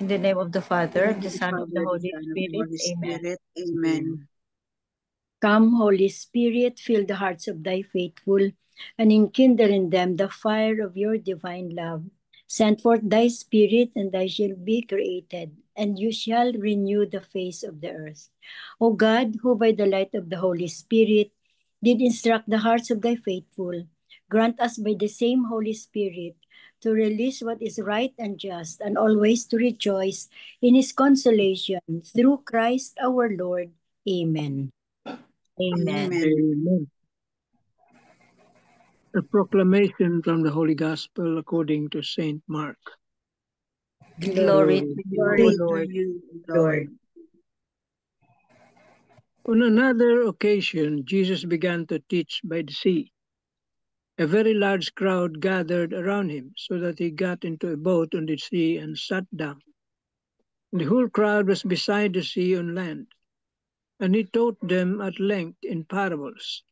In the name of the Father, In of the the name of the Son, of the Father, the Holy Son, of the Spirit. Holy Amen. Spirit. Amen. Come, Holy Spirit, fill the hearts of thy faithful, and enkindle in them the fire of your divine love. Send forth thy Spirit, and they shall be created, and you shall renew the face of the earth. O God, who by the light of the Holy Spirit did instruct the hearts of thy faithful, grant us by the same Holy Spirit to release what is right and just, and always to rejoice in his consolation through Christ our Lord. Amen. Amen. Amen. Amen. A proclamation from the Holy Gospel according to Saint Mark. Glory to you, O Glory to Lord. you, Lord. On another occasion, Jesus began to teach by the sea. A very large crowd gathered around him, so that he got into a boat on the sea and sat down. The whole crowd was beside the sea on land, and he taught them at length in parables.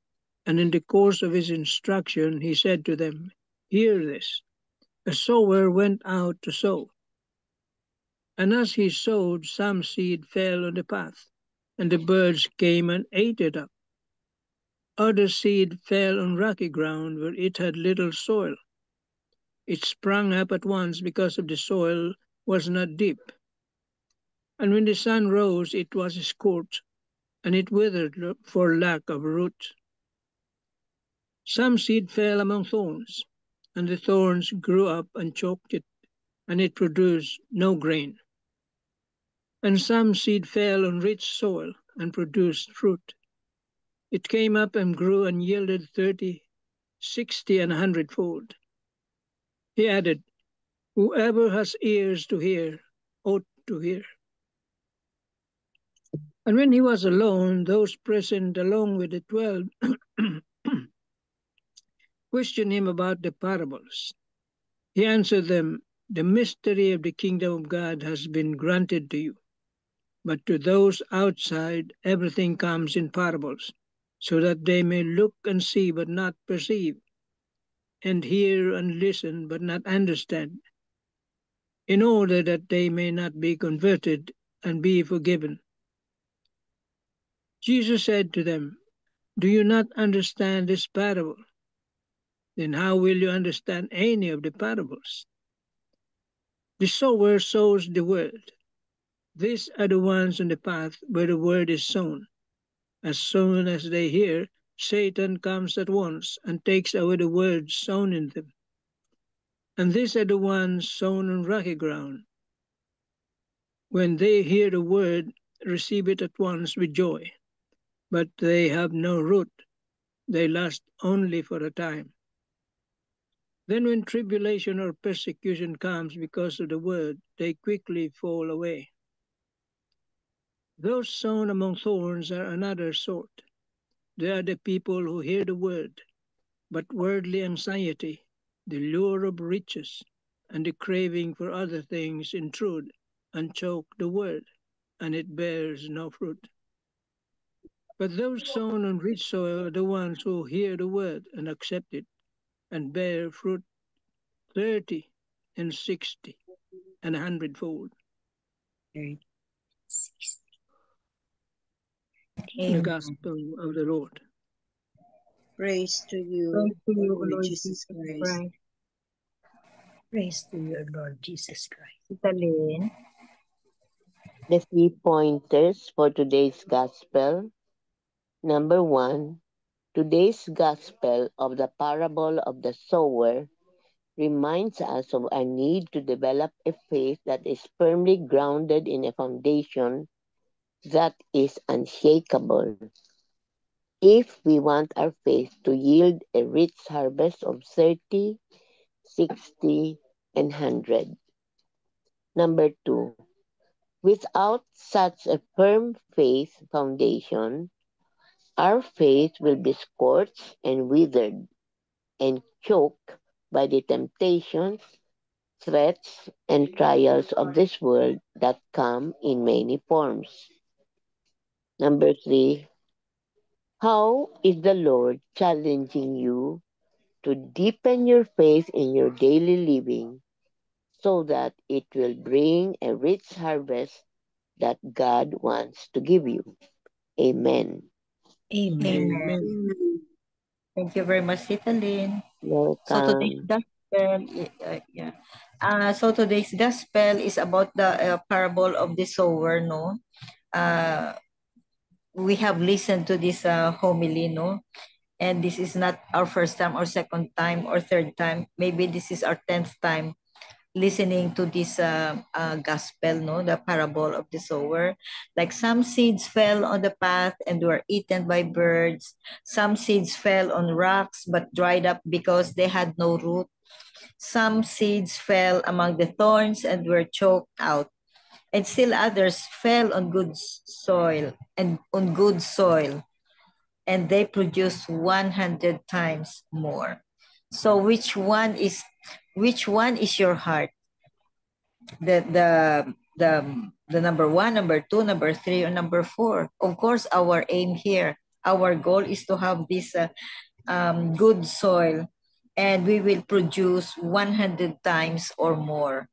And in the course of his instruction, he said to them, "Hear this. A sower went out to sow. And as he sowed, some seed fell on the path, and the birds came and ate it up. Other seed fell on rocky ground where it had little soil. It sprang up at once because of the soil was not deep. And when the sun rose, it was scorched, and it withered for lack of root. Some seed fell among thorns, and the thorns grew up and choked it, and it produced no grain. And some seed fell on rich soil and produced fruit. It came up and grew and yielded 30, 60, and 100-fold. He added, "Whoever has ears to hear ought to hear." And when he was alone, those present along with the 12 questioned him about the parables. He answered them, "The mystery of the kingdom of God has been granted to you, but to those outside everything comes in parables, so that they may look and see but not perceive, and hear and listen but not understand, in order that they may not be converted and be forgiven." Jesus said to them, "Do you not understand this parable? Then how will you understand any of the parables? The sower sows the word. These are the ones on the path where the word is sown. As soon as they hear, Satan comes at once and takes away the word sown in them. And these are the ones sown on rocky ground. When they hear the word, receive it at once with joy, but they have no root. They last only for a time. Then when tribulation or persecution comes because of the word, they quickly fall away. Those sown among thorns are another sort. They are the people who hear the word, but worldly anxiety, the lure of riches, and the craving for other things intrude and choke the word, and it bears no fruit. But those sown on rich soil are the ones who hear the word and accept it, and bear fruit 30 and 60 and 100-fold. The Gospel of the Lord. Praise to you, Praise to you, Lord Lord Jesus Jesus Christ. Christ. Praise to you, Lord Jesus Christ. Italin. The 3 pointers for today's Gospel. Number 1, today's Gospel of the parable of the sower reminds us of our need to develop a faith that is firmly grounded in a foundation that is unshakable. If we want our faith to yield a rich harvest of 30, 60, and 100. Number 2, without such a firm faith foundation, our faith will be scorched and withered and choked by the temptations, threats, and trials of this world that come in many forms. Number 3, how is the Lord challenging you to deepen your faith in your daily living so that it will bring a rich harvest that God wants to give you. Amen. Amen. Amen. Amen. Thank you very much, Tita Lynn. So today's Welcome. gospel, yeah. So today's gospel is about the parable of the sower, no? We have listened to this homily, no? And this is not our first time or second time or third time. Maybe this is our 10th time listening to this gospel, no, the parable of the sower. Like some seeds fell on the path and were eaten by birds. Some seeds fell on rocks but dried up because they had no root. Some seeds fell among the thorns and were choked out. And still others fell on good soil and they produced 100 times more. So which one is your heart? The number one, number two, number three, or number four? Of course, our aim here, our goal is to have this good soil, and we will produce 100 times or more.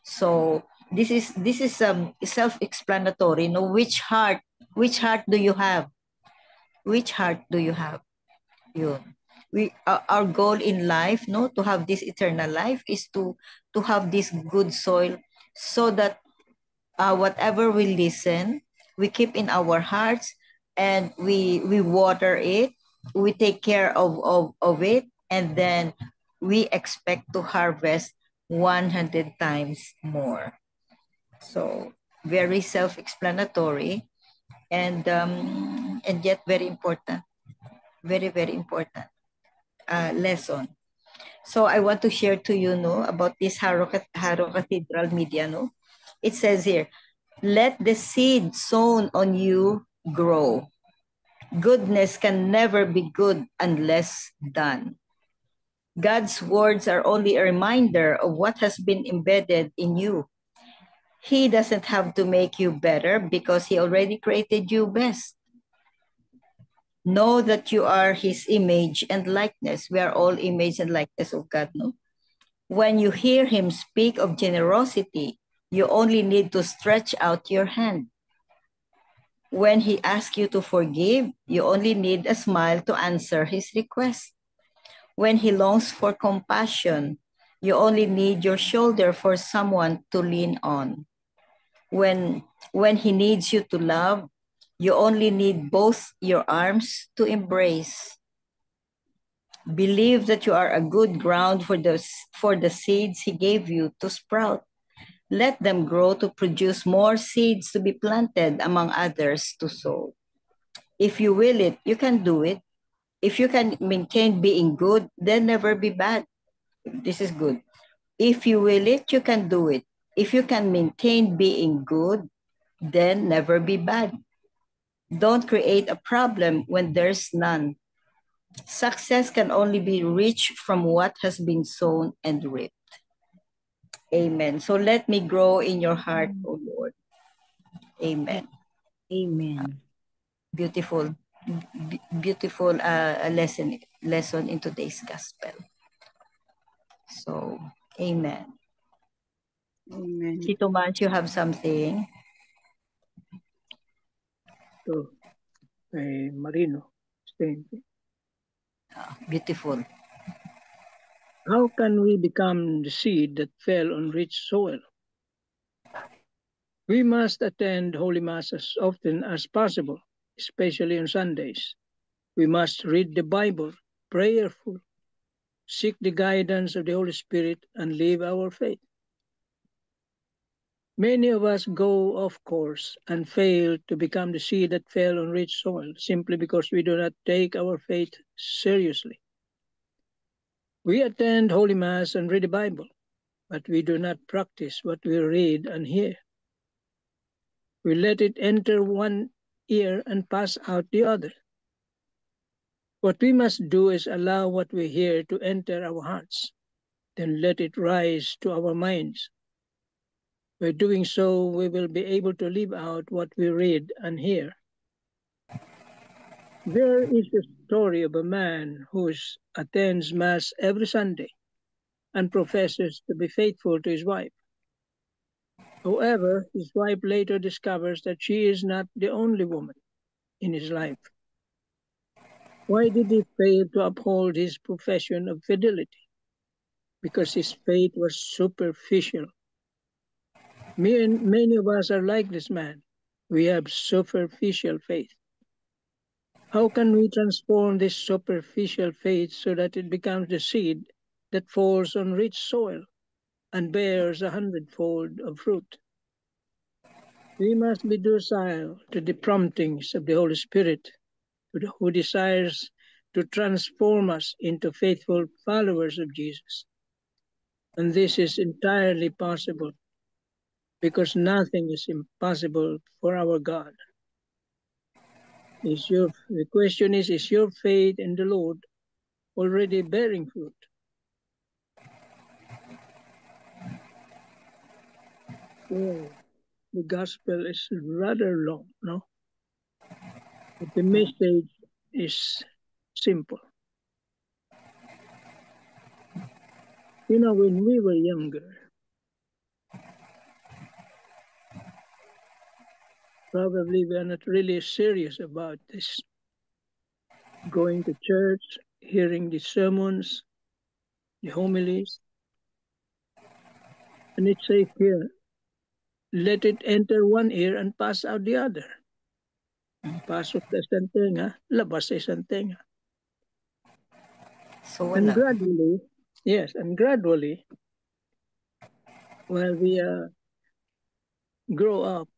So this is self-explanatory. No, which heart do you have? Which heart do you have? Yun. Our goal in life, no, to have this eternal life is to have this good soil, so that whatever we listen, we keep in our hearts, and we water it, we take care of it, and then we expect to harvest 100 times more. So very self-explanatory, and yet very important, very very important lesson. So I want to share to you, no, about this Harrow Cathedral Media, no. It says here, let the seed sown on you grow. Goodness can never be good unless done. God's words are only a reminder of what has been embedded in you. He doesn't have to make you better because he already created you best. Know that you are his image and likeness. We are all image and likeness of God, no? When you hear him speak of generosity, you only need to stretch out your hand. When he asks you to forgive, you only need a smile to answer his request. When he longs for compassion, you only need your shoulder for someone to lean on. When he needs you to love, you only need both your arms to embrace. Believe that you are a good ground for the seeds he gave you to sprout. Let them grow to produce more seeds to be planted among others to sow. If you will it, you can do it. If you can maintain being good, then never be bad. This is good. If you will it, you can do it. If you can maintain being good, then never be bad. Don't create a problem when there's none. Success can only be reached from what has been sown and reaped. Amen. So let me grow in your heart, O Lord. Amen. Amen. Beautiful, beautiful lesson in today's gospel. So, amen. Amen. Tito Manch, you have something? So, Marino, saying, Beautiful. how can we become the seed that fell on rich soil? We must attend Holy Mass as often as possible, especially on Sundays. We must read the Bible, prayerful, seek the guidance of the Holy Spirit, and live our faith. Many of us go off course and fail to become the seed that fell on rich soil simply because we do not take our faith seriously. We attend Holy Mass and read the Bible, but we do not practice what we read and hear. We let it enter one ear and pass out the other. What we must do is allow what we hear to enter our hearts, then let it rise to our minds. By doing so, we will be able to live out what we read and hear. There is a story of a man who attends Mass every Sunday. and professes to be faithful to his wife. However, his wife later discovers that she is not the only woman in his life. Why did he fail to uphold his profession of fidelity? Because his faith was superficial. Many of us are like this man. We have superficial faith. How can we transform this superficial faith so that it becomes the seed that falls on rich soil and bears 100-fold of fruit? We must be docile to the promptings of the Holy Spirit, who desires to transform us into faithful followers of Jesus. And this is entirely possible because nothing is impossible for our God. The question is your faith in the Lord already bearing fruit? Well, the gospel is rather long, no? But the message is simple. You know, when we were younger, probably we are not really serious about this. Going to church, hearing the sermons, the homilies. And it says here, let it enter one ear and pass out the other. Pasok sa isang tenga, labas sa isang tenga. So And wala. gradually, while we grow up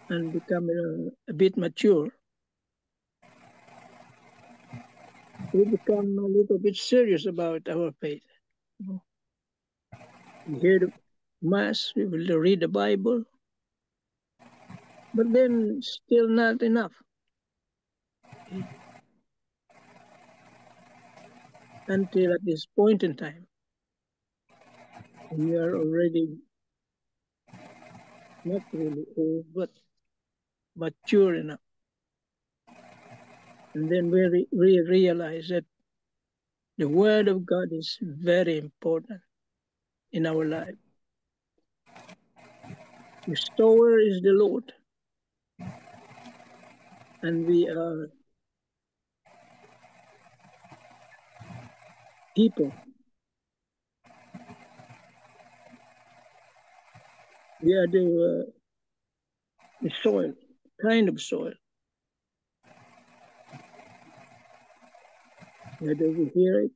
and become a bit mature, we become a little bit serious about our faith. We hear the Mass, we will read the Bible, but then still not enough. Until at this point in time, we are already not really old, but mature enough. And then we realize that the Word of God is very important in our life. The sower is the Lord, and we are people. We are the soil, kind of soil. Whether we hear it,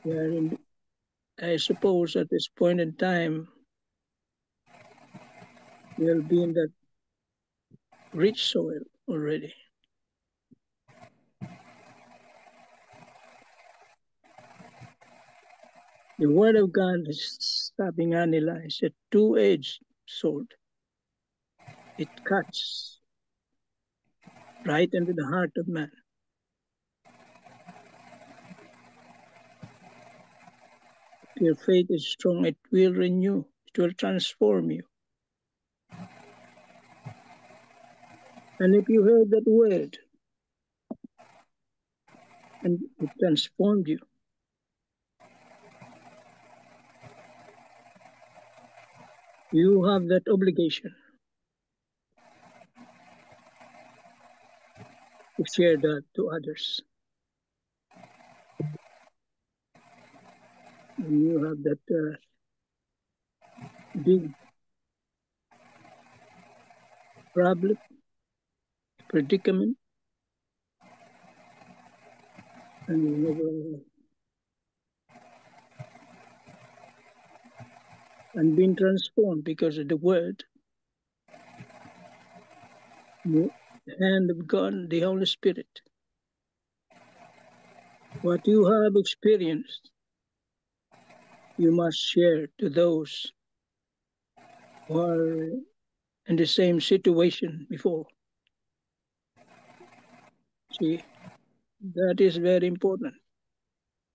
we are in, I suppose at this point in time, we'll be in that rich soil already. The Word of God is, sabi nga nila, is a two-edged sword. It cuts right into the heart of man. If your faith is strong, it will renew, it will transform you. And if you heard that word and it transformed you, you have that obligation to share that to others. And you have that big problem, predicament, and you have and been transformed because of the word, the hand of God, the Holy Spirit. What you have experienced, you must share to those who are in the same situation before. See, that is very important.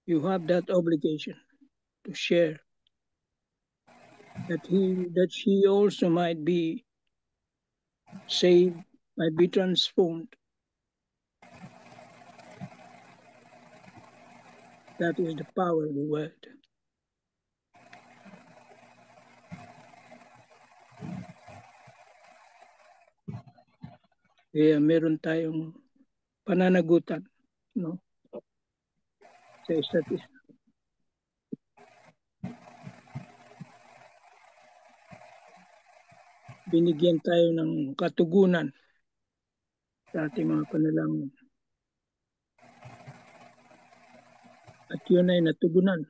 You have that obligation to share that she also might be saved, might be transformed. That is the power of the word. Kaya meron tayong pananagutan, no? Sa isa't isa. Binigyan tayo ng katugunan sa ating mga panalangin. At yun ay natugunan.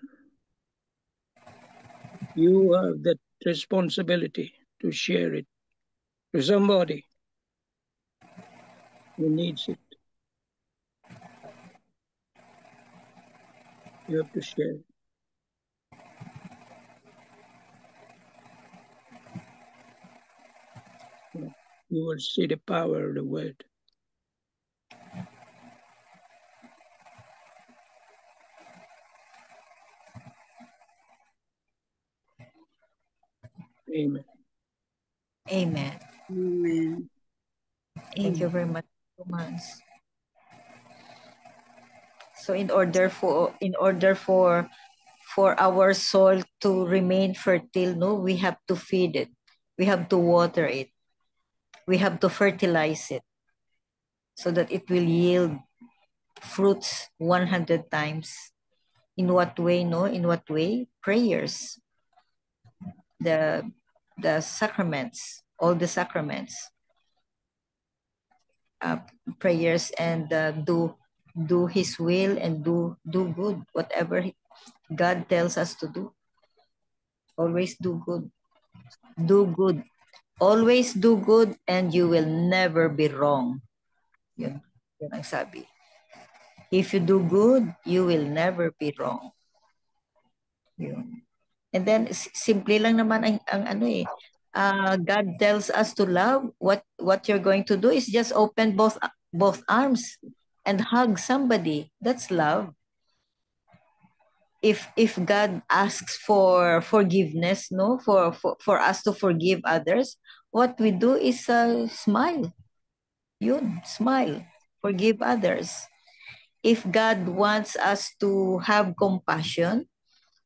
You have that responsibility to share it to somebody who needs it. You have to share it. You will see the power of the word. Amen. Amen. Amen. Thank you very much, Thomas. So in order for our soil to remain fertile, no, we have to feed it. We have to water it. We have to fertilize it so that it will yield fruits 100 times. In what way, no? In what way? Prayers. The sacraments, all the sacraments. Prayers and do his will and do good, whatever God tells us to do. Always do good. Do good. Always do good and you will never be wrong. Yun ang sabi. If you do good, you will never be wrong. Yun. And then simple lang naman ang ano eh. God tells us to love. What you're going to do is just open both arms and hug somebody. That's love. If God asks for forgiveness, no, for us to forgive others, what we do is smile. Yun, smile. Forgive others. If God wants us to have compassion,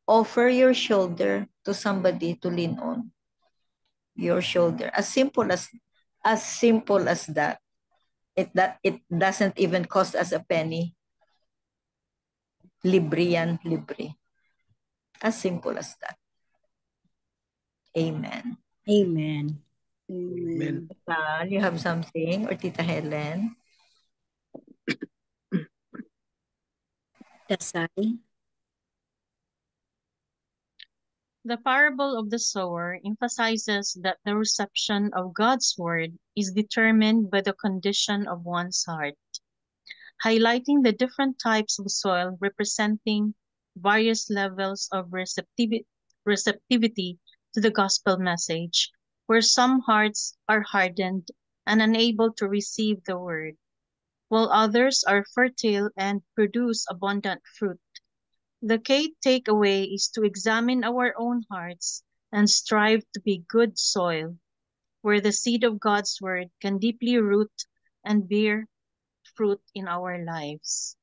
offer your shoulder to somebody to lean on. Your shoulder. As simple as that. It doesn't even cost us a penny. Libre yan, libre. As simple as that. Amen. Amen. Amen. You have something? Or Tita Helen? Dasal. The parable of the sower emphasizes that the reception of God's word is determined by the condition of one's heart, highlighting the different types of soil representing various levels of receptivity to the gospel message, where some hearts are hardened and unable to receive the word, while others are fertile and produce abundant fruit. The key takeaway is to examine our own hearts and strive to be good soil, where the seed of God's word can deeply root and bear fruit in our lives.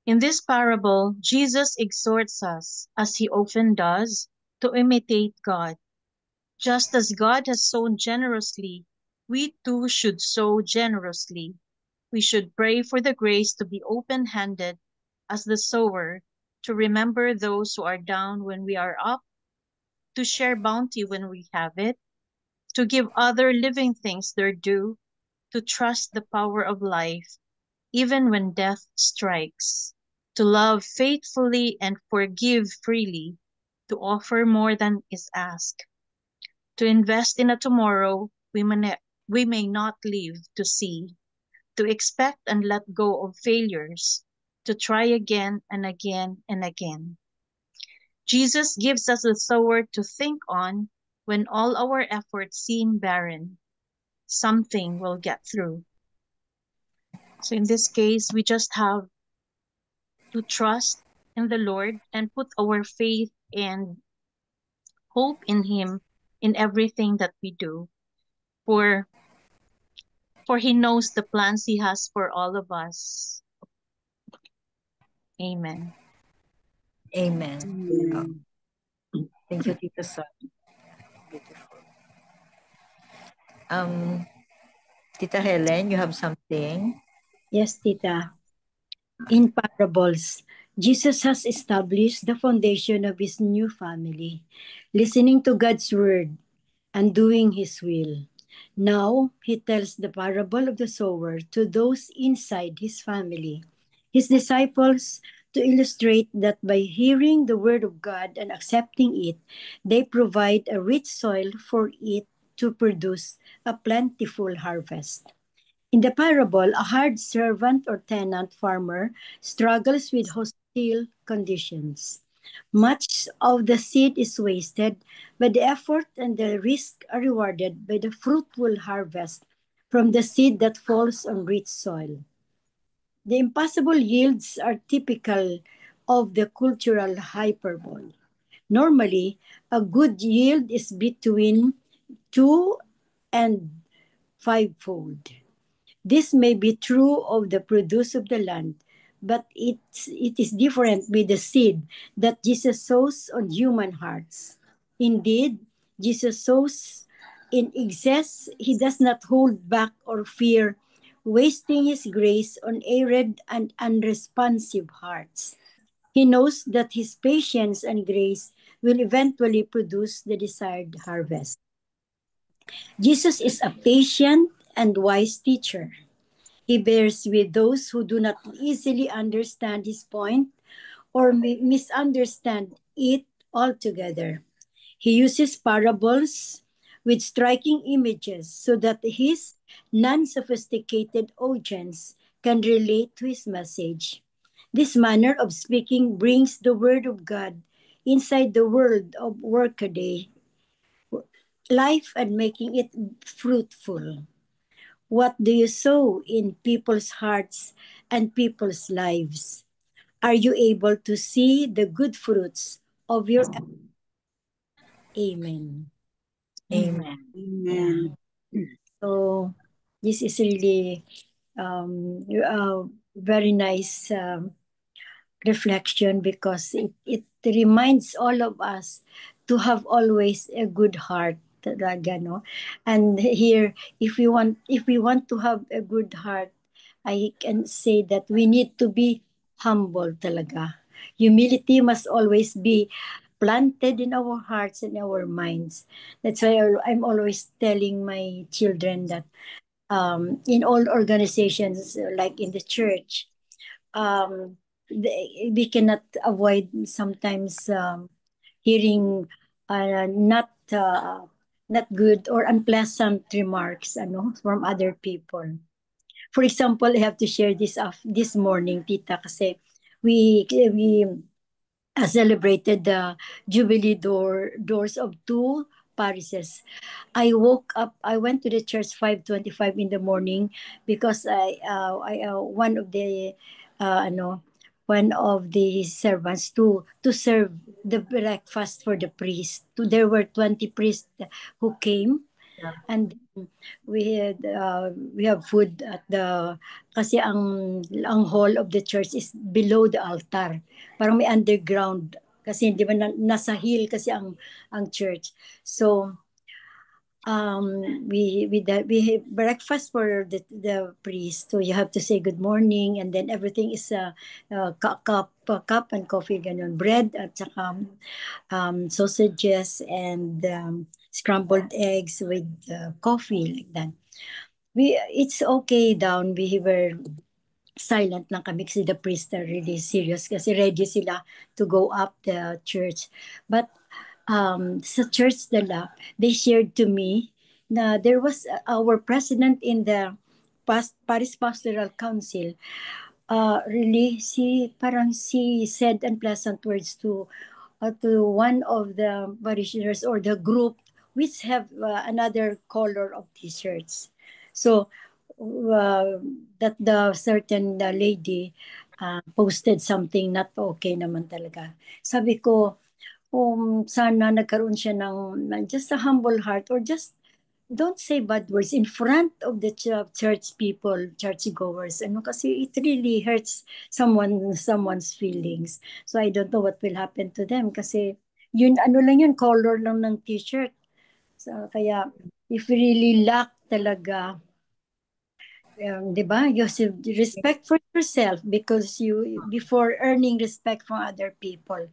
In this parable, Jesus exhorts us, as he often does, to imitate God. Just as God has sown generously, we too should sow generously. We should pray for the grace to be open-handed as the sower, to remember those who are down when we are up, to share bounty when we have it, to give other living things their due, to trust the power of life, even when death strikes, to love faithfully and forgive freely, to offer more than is asked, to invest in a tomorrow we may not live to see, to expect and let go of failures, to try again and again and again. Jesus gives us a sower to think on when all our efforts seem barren. Something will get through. So in this case, we just have to trust in the Lord and put our faith and hope in Him in everything that we do. For He knows the plans He has for all of us. Amen. Amen. Amen. Thank you, Tita Son. Beautiful. Tita Helen, you have something? Yes, Tita. In parables, Jesus has established the foundation of his new family, listening to God's word and doing his will. Now, he tells the parable of the sower to those inside his family, his disciples, to illustrate that by hearing the word of God and accepting it, they provide a rich soil for it to produce a plentiful harvest. In the parable, a hard servant or tenant farmer struggles with hostile conditions. Much of the seed is wasted, but the effort and the risk are rewarded by the fruitful harvest from the seed that falls on rich soil. The impossible yields are typical of the cultural hyperbole. Normally, a good yield is between 2 and 5-fold. This may be true of the produce of the land, but it is different with the seed that Jesus sows on human hearts. Indeed, Jesus sows in excess. He does not hold back or fear wasting his grace on arid and unresponsive hearts. He knows that his patience and grace will eventually produce the desired harvest. Jesus is a patient and wise teacher. He bears with those who do not easily understand his point or misunderstand it altogether. He uses parables with striking images so that his non sophisticated audience can relate to his message. This manner of speaking brings the Word of God inside the world of workaday life and making it fruitful. What do you sow in people's hearts and people's lives? Are you able to see the good fruits of your Amen? Amen. Amen. So this is really a very nice reflection because it reminds all of us to have always a good heart talaga, no? And here, if we want to have a good heart, I can say that we need to be humble talaga. Humility must always be planted in our hearts and our minds. That's why I'm always telling my children that in all organizations, like in the church, we cannot avoid sometimes hearing not good or unpleasant remarks from other people. For example, I have to share this morning, Tita, kasi we celebrated the Jubilee doors of two parishes. I woke up. I went to the church 5:25 in the morning because one of the one of the servants to serve the breakfast for the priest. There were 20 priests who came, and we have food at the kasi ang hall of the church is below the altar. Parang may underground kasi di ba nasa hill kasi ang church. So we have breakfast for the priest. So you have to say good morning, and then everything is cup and coffee, ganun, bread at saka sausages and scrambled eggs with coffee, like that. It's okay down. We were silent lang kami kasi the priests are really serious kasi ready sila to go up the church. But sa church nila, they shared to me na there was our president in the Paris Pastoral Council. Really, she said unpleasant words to one of the parishioners or the group which have another color of t-shirts. So that the certain lady posted something not okay naman talaga. Sabi ko, sana nagkaroon siya ng just a humble heart or just don't say bad words in front of the church people, churchgoers. Ano, kasi it really hurts someone's feelings. So I don't know what will happen to them kasi yun, ano lang yun, color lang ng t-shirt. So, kaya if we really lack talaga, di ba, you should respect for yourself because you, before earning respect from other people.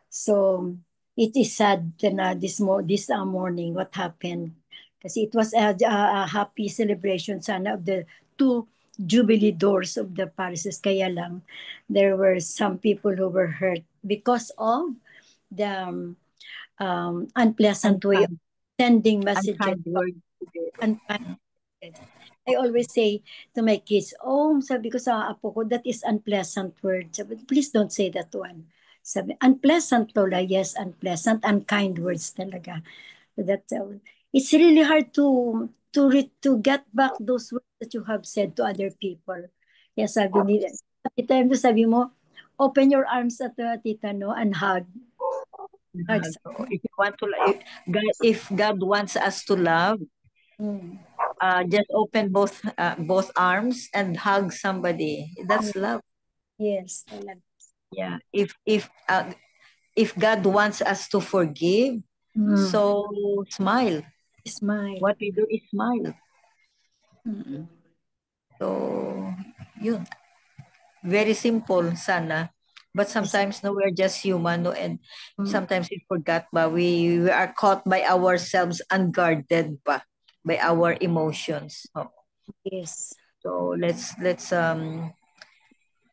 So it is sad na this morning what happened. Kasi it was a happy celebration sana of the 2 Jubilee doors of the parishes. Kaya lang, there were some people who were hurt because of the unpleasant way of sending messages. Unkind words. Unkind. I always say to my kids, sabi ko sa apo ko, that is unpleasant word. Sabi, please don't say that one. Sabi, unpleasant, Lola. Yes, unpleasant. Unkind words talaga. So that, it's really hard to get back those words that you have said to other people. Kaya sabi ni Tita, sabi mo, open your arms at Tita, no, and hug. If you want to, if God wants us to love, just open both arms and hug somebody. That's love. Yes, talaga. Yeah. If God wants us to forgive, so smile. Smile. What we do is smile. So, yun. Very simple sana. But sometimes no, we're just human, no, and sometimes we forgot ba, we are caught by ourselves, unguarded pa by our emotions. Oh. Yes. So let's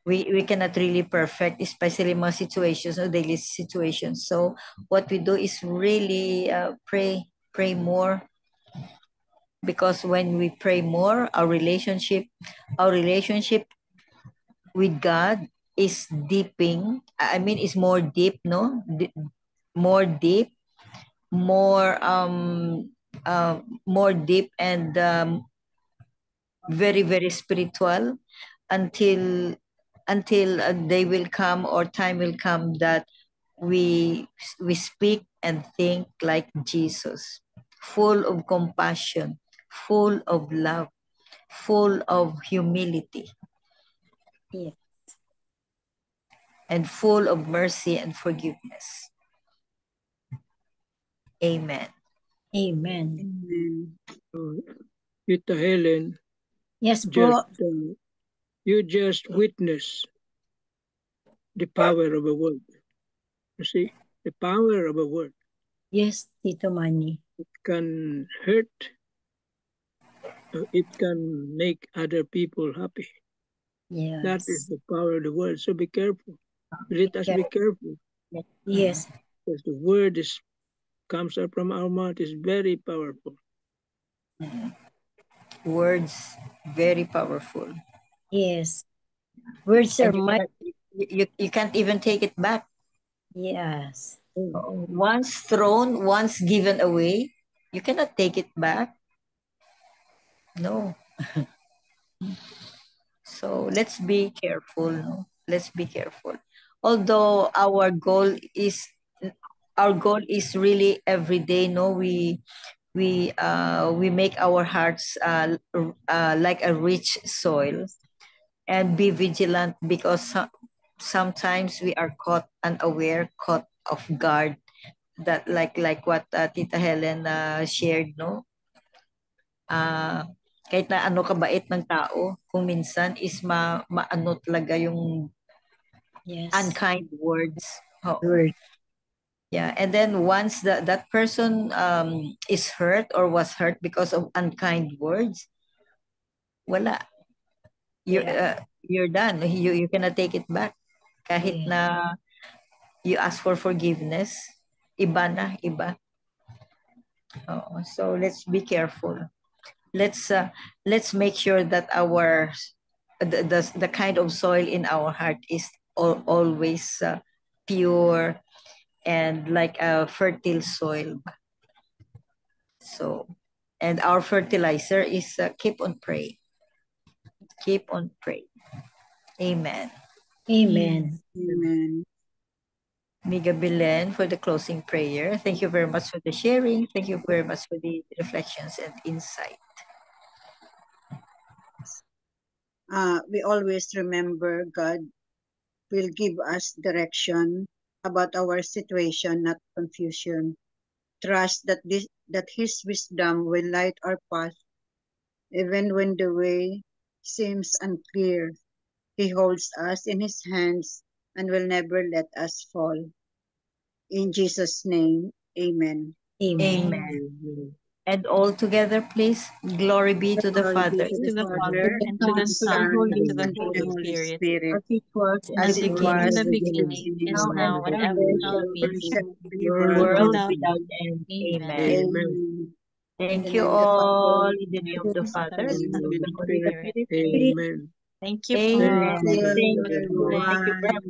we cannot really perfect, especially mga situations or daily situations. So what we do is really pray more, because when we pray more, our relationship with God is deeping. I mean, is more deep, no? More deep, more more deep, and very very spiritual, until they will come, or time will come, that we speak and think like Jesus, full of compassion, full of love, full of humility, Yeah. and full of mercy and forgiveness. Amen. Amen. Amen. So, Tita Helen, Yes po. you just witness the power of a word. You see, the power of a word. Yes, Tito Manny. It can hurt, or it can make other people happy. Yes. That is the power of the word. So be careful. Let us be careful. Yes. Because the word comes up from our mouth is very powerful. Words, very powerful. Yes. Words are And you can't even take it back. Yes. Once thrown, once given away, you cannot take it back. No. So let's be careful. No? Let's be careful. Although our goal is really every day. No, we make our hearts like a rich soil, and be vigilant, because sometimes we are caught unaware, caught off guard. That like what Tita Helen shared, no? Kahit na ano kabait ng tao, kung minsan is maano talaga yung unkind words. Word. Yeah, and then once that person is hurt or was hurt because of unkind words, wala. You're done. You cannot take it back. Kahit na you ask for forgiveness, iba na, iba. So let's be careful. Let's make sure that our the kind of soil in our heart is always pure and like a fertile soil. So, and our fertilizer is keep on praying. Keep on praying. Amen. Amen. Amen. Miga Belen for the closing prayer. Thank you very much for the sharing. Thank you very much for the reflections and insight. We always remember God will give us direction about our situation, not confusion. Trust that His wisdom will light our path, even when the way seems unclear. He holds us in His hands and will never let us fall. In Jesus' name, amen. Amen. And all together, please. Glory be to the Glory Father, be To the Father, and to the Son, and to the Holy Spirit, as it in was the in the beginning, is beginning, now, and ever shall be, world without without end. Amen. Amen. Amen. Thank In you the name of the all. Father, In the name of the Son, Father, and and the of the Holy Holy Spirit. Spirit. Amen. Thank you Amen. po. thank you, Thank you. Thank you very everyone. much.